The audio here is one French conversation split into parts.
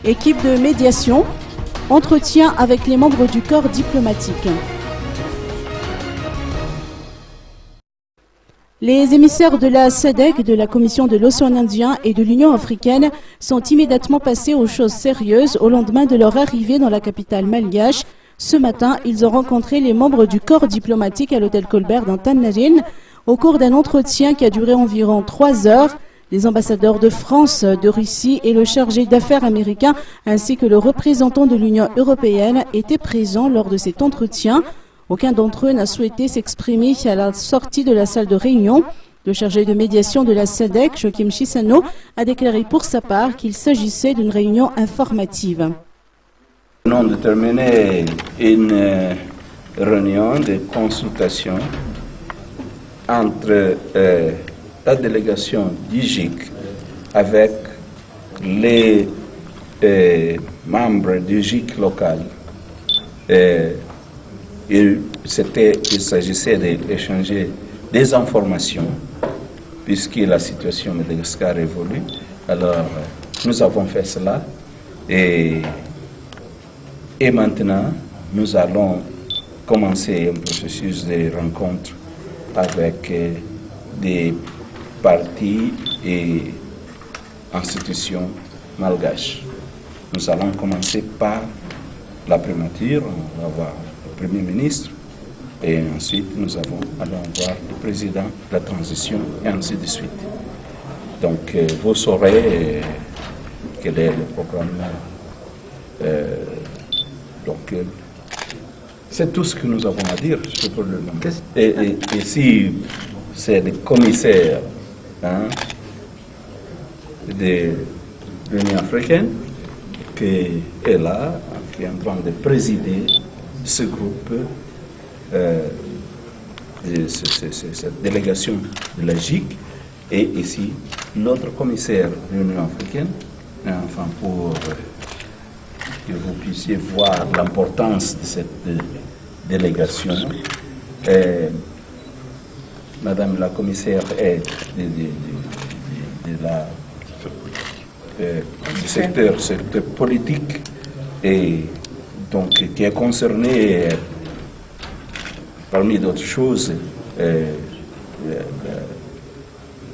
Équipe de médiation, entretien avec les membres du corps diplomatique. Les émissaires de la SADC, de la Commission de l'Océan Indien et de l'Union africaine sont immédiatement passés aux choses sérieuses au lendemain de leur arrivée dans la capitale malgache. Ce matin, ils ont rencontré les membres du corps diplomatique à l'hôtel Colbert dans Tanarine. Au cours d'un entretien qui a duré environ 3 heures, les ambassadeurs de France, de Russie et le chargé d'affaires américain ainsi que le représentant de l'Union européenne étaient présents lors de cet entretien. Aucun d'entre eux n'a souhaité s'exprimer à la sortie de la salle de réunion. Le chargé de médiation de la SADC, Joachim Chissano, a déclaré pour sa part qu'il s'agissait d'une réunion informative. Nous avons déterminé une réunion de consultation entre la délégation du GIC avec les membres du GIC local. Il s'agissait d'échanger des informations puisque la situation de Madagascar évolue. Alors, nous avons fait cela et maintenant, nous allons commencer un processus de rencontre avec des partis et institutions malgaches. Nous allons commencer par la primature, on va voir le Premier ministre, et ensuite nous allons voir le président de la transition, et ainsi de suite. Donc vous saurez quel est le programme. C'est tout ce que nous avons à dire sur le moment. Et si c'est le commissaire de l'Union africaine qui est là, qui est en train de présider ce groupe, cette délégation de la GIC, et ici l'autre commissaire de l'Union africaine, enfin pour que vous puissiez voir l'importance de cette délégation. Madame la commissaire est du secteur politique et donc qui est concerné parmi d'autres choses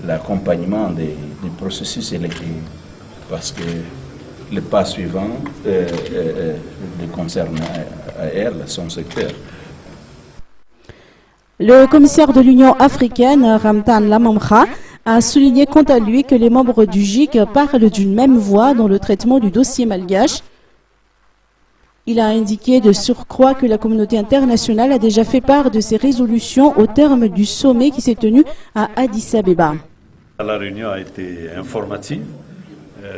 l'accompagnement du processus électif, parce que le pas suivant le concerne à elle, son secteur. Le commissaire de l'Union africaine, Ramtan Lamamra, a souligné quant à lui que les membres du GIC parlent d'une même voix dans le traitement du dossier malgache. Il a indiqué de surcroît que la communauté internationale a déjà fait part de ses résolutions au terme du sommet qui s'est tenu à Addis Abeba. La réunion a été informative.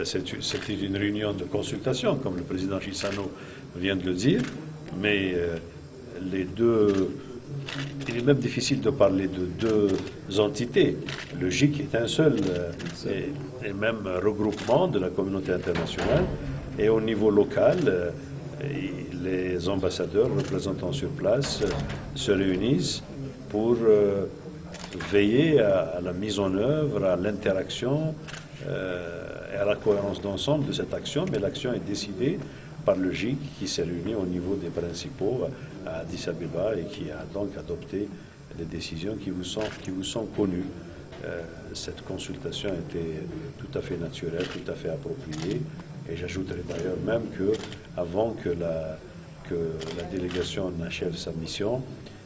C'était une réunion de consultation, comme le président Chissano vient de le dire, mais il est même difficile de parler de deux entités. Le GIC est un seul et même regroupement de la communauté internationale, et au niveau local, les ambassadeurs représentants sur place se réunissent pour veiller à la mise en œuvre, à l'interaction et à la cohérence d'ensemble de cette action, mais l'action est décidée par le GIC qui s'est réuni au niveau des principaux à Addis Abeba et qui a donc adopté des décisions qui vous sont connues. Cette consultation était tout à fait naturelle, tout à fait appropriée, et j'ajouterai d'ailleurs même que avant que la délégation n'achève sa mission,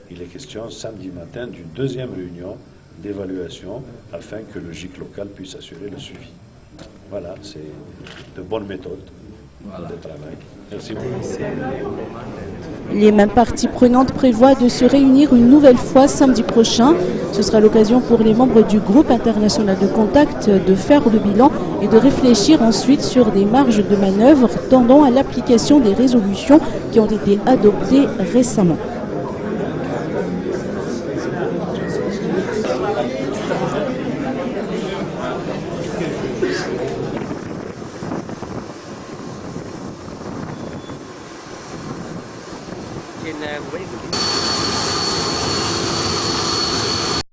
il est question samedi matin d'une deuxième réunion d'évaluation afin que le GIC local puisse assurer le suivi. Voilà, c'est de bonnes méthodes de travail. Merci beaucoup. Les mêmes parties prenantes prévoient de se réunir une nouvelle fois samedi prochain. Ce sera l'occasion pour les membres du groupe international de contact de faire le bilan et de réfléchir ensuite sur des marges de manœuvre tendant à l'application des résolutions qui ont été adoptées récemment.